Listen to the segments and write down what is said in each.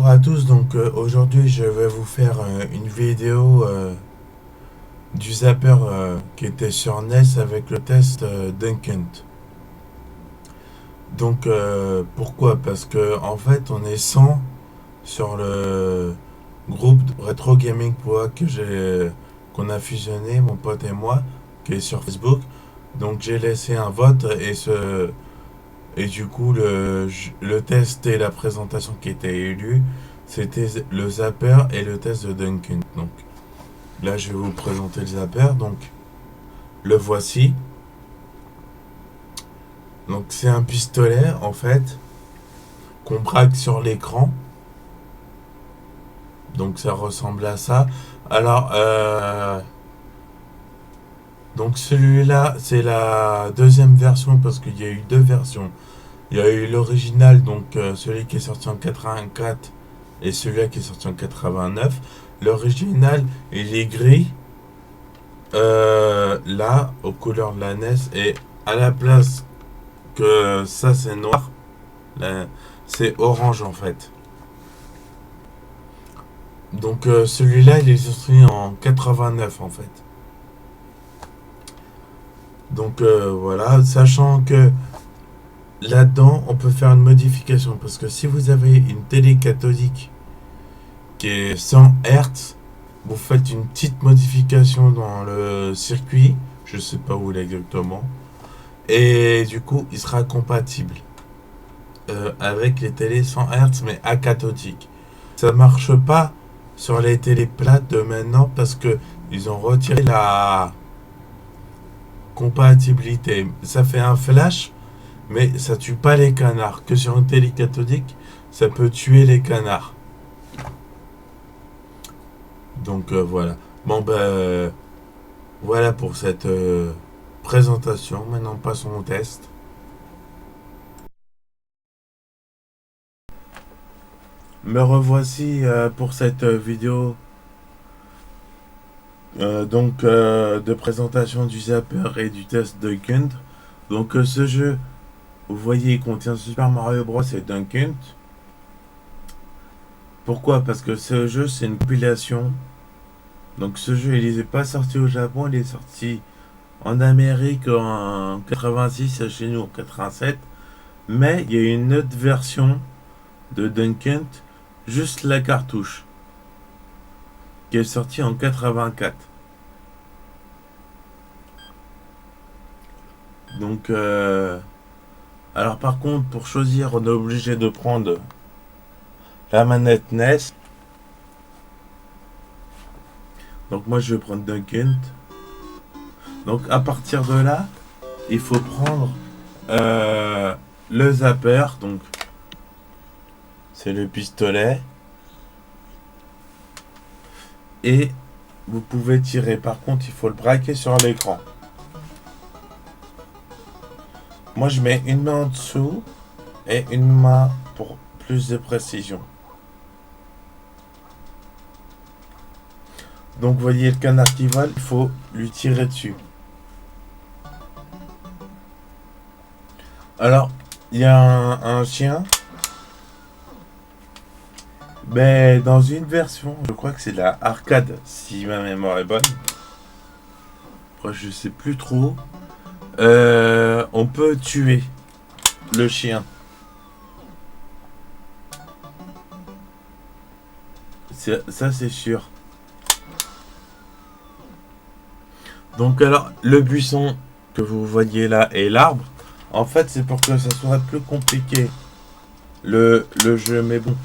Bonjour à tous, donc aujourd'hui je vais vous faire une vidéo du zapper qui était sur NES avec le test Duncan. Donc pourquoi? Parce que en fait on est 100 sur le groupe Retro Gaming Poa qu'on a fusionné, mon pote et moi, qui est sur Facebook. Donc j'ai laissé un vote et du coup le test et la présentation qui étaient élus, c'était le zapper et le test de Duncan. Donc là je vais vous présenter le zapper. Donc le voici. Donc c'est un pistolet en fait qu'on braque sur l'écran. Donc ça ressemble à ça. Alors donc celui-là c'est la deuxième version parce qu'il y a eu deux versions. Il y a eu l'original, donc celui qui est sorti en 84 et celui-là qui est sorti en 89. L'original il est gris là aux couleurs de la NES, et à la place que ça c'est noir, là, c'est orange en fait. Donc celui-là il est sorti en 89 en fait. Donc voilà, sachant que là-dedans on peut faire une modification parce que si vous avez une télé cathodique qui est 100 Hz, vous faites une petite modification dans le circuit, je sais pas où il est exactement, et du coup il sera compatible avec les télés 100 Hz mais acathodiques. Ça marche pas sur les télés plates de maintenant parce que ils ont retiré la compatibilité. Ça fait un flash, mais ça tue pas les canards. Que sur une télé cathodique, ça peut tuer les canards. Donc voilà. Bon ben voilà pour cette présentation. Maintenant passons au test. Me revoici pour cette vidéo de présentation du zapper et du test de Duncan. Donc ce jeu, vous voyez, il contient Super Mario Bros et Duncan. Pourquoi? Parce que ce jeu c'est une compilation. Donc ce jeu il n'est pas sorti au Japon, il est sorti en Amérique en 86 et chez nous en 87. Mais il y a une autre version de Duncan, juste la cartouche, qui est sortie en 84. Donc alors par contre pour choisir on est obligé de prendre la manette NES. Donc moi je vais prendre Duncan. Donc à partir de là il faut prendre le zapper. Donc c'est le pistolet et vous pouvez tirer. Par contre il faut le braquer sur l'écran. Moi je mets une main en dessous et une main pour plus de précision. Donc vous voyez le canard qui vole, il faut lui tirer dessus. Alors il y a un chien. Mais dans une version, je crois que c'est la arcade, si ma mémoire est bonne. Après, je sais plus trop. On peut tuer le chien. Ça, c'est sûr. Donc, alors, le buisson que vous voyez là et l'arbre, en fait, c'est pour que ça soit plus compliqué le jeu. Mais bon,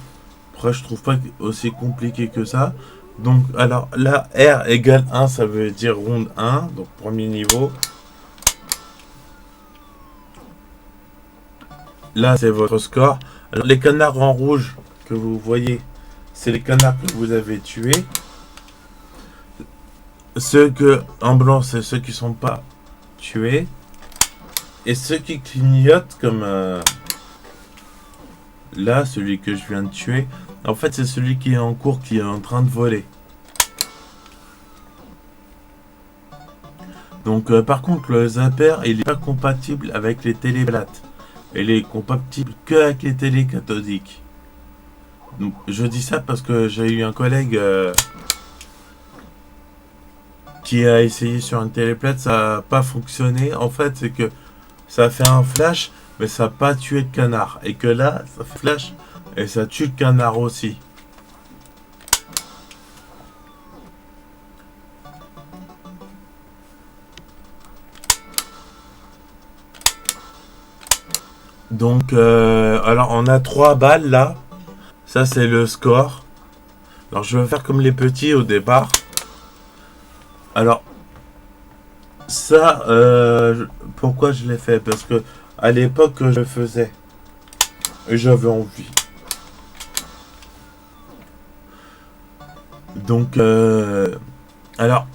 après, je trouve pas aussi compliqué que ça. Donc, alors là, R égale 1, ça veut dire ronde 1, donc premier niveau. Là, c'est votre score. Alors, les canards en rouge que vous voyez, c'est les canards que vous avez tués. Ceux que en blanc, c'est ceux qui sont pas tués. Et ceux qui clignotent, comme là, celui que je viens de tuer, en fait, c'est celui qui est en cours, qui est en train de voler. Donc, par contre, le zapper, il n'est pas compatible avec les télé plates. Il est compatible que avec les télé cathodiques. Donc, je dis ça parce que j'ai eu un collègue qui a essayé sur une téléplate, ça n'a pas fonctionné. En fait, c'est que ça a fait un flash, mais ça n'a pas tué de canard. Et que là, ça fait flash et ça tue le canard aussi. Donc, alors on a 3 balles là. Ça, c'est le score. Alors, je vais faire comme les petits au départ. Alors, ça, pourquoi je l'ai fait? Parce que à l'époque, je le faisais. Et j'avais envie. Donc, alors,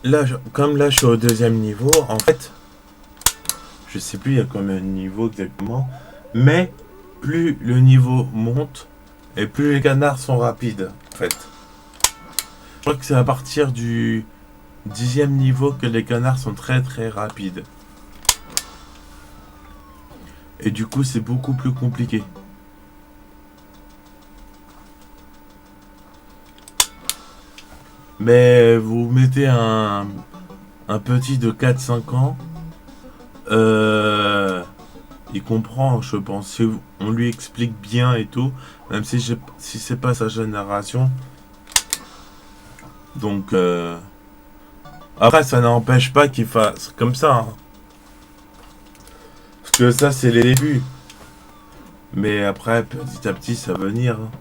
là, comme là, je suis au 2e niveau, en fait, je sais plus il y a combien de niveaux exactement, mais plus le niveau monte, et plus les canards sont rapides, en fait. Je crois que c'est à partir du 10e niveau que les canards sont très très rapides. Et du coup, c'est beaucoup plus compliqué. Mais vous mettez un petit de 4-5 ans, il comprend, je pense. Si on lui explique bien et tout, même si c'est pas sa génération. Donc, après, ça n'empêche pas qu'il fasse comme ça. Hein. Parce que ça, c'est les débuts. Mais après, petit à petit, ça va venir. Hein.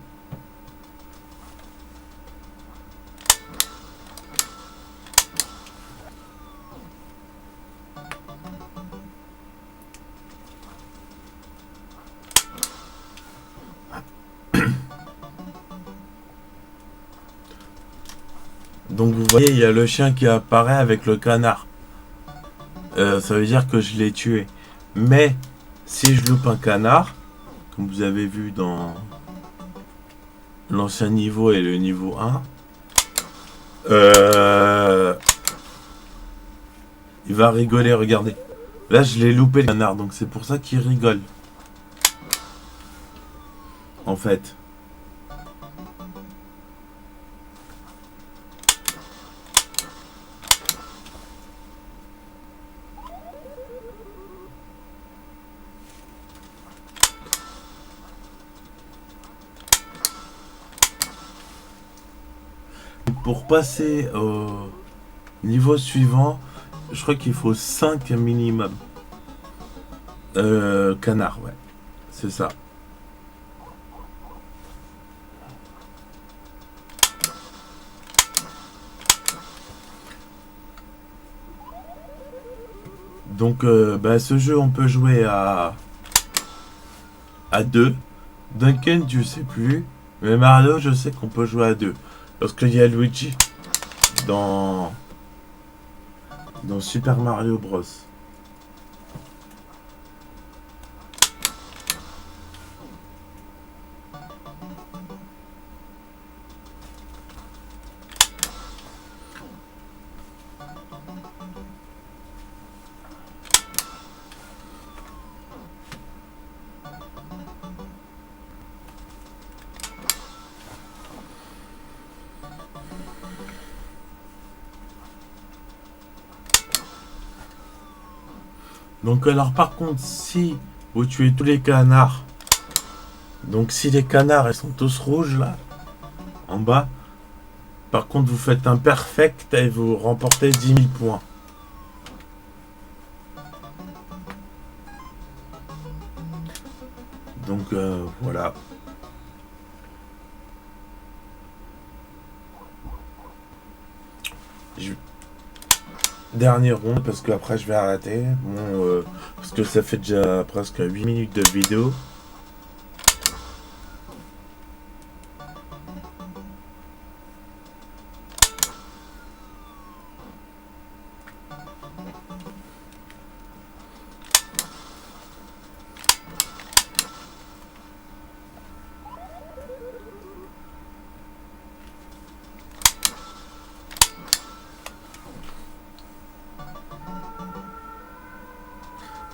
Donc, vous voyez, il y a le chien qui apparaît avec le canard. Ça veut dire que je l'ai tué. Mais, si je loupe un canard, comme vous avez vu dans l'ancien niveau et le niveau 1, il va rigoler, regardez. Là, je l'ai loupé le canard, donc c'est pour ça qu'il rigole. En fait. Pour passer au niveau suivant, je crois qu'il faut 5 minimum. Canard, ouais. C'est ça. Donc, bah, ce jeu, on peut jouer à 2. Duncan, je sais plus. Mais Mario, je sais qu'on peut jouer à 2. Parce qu'il y a Luigi dans Super Mario Bros. Donc alors par contre, si vous tuez tous les canards, donc si les canards ils sont tous rouges là, en bas, par contre vous faites un perfect et vous remportez 10 000 points. Donc voilà. Dernière ronde parce que après je vais arrêter. Bon, parce que ça fait déjà presque 8 minutes de vidéo.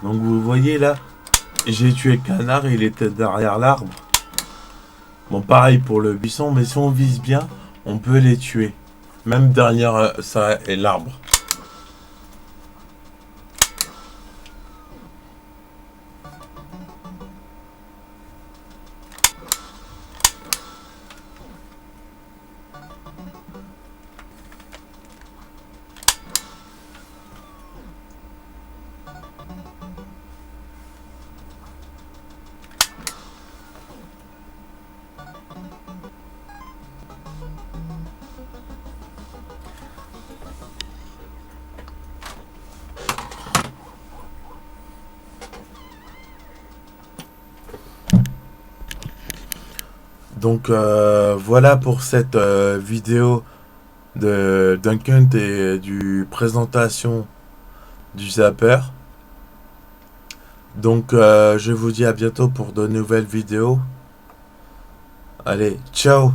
Donc vous voyez là, j'ai tué le canard, il était derrière l'arbre. Bon, pareil pour le buisson, mais si on vise bien, on peut les tuer. Même derrière ça et l'arbre. Donc voilà pour cette vidéo de Duncan et du présentation du zapper. Donc je vous dis à bientôt pour de nouvelles vidéos. Allez, ciao!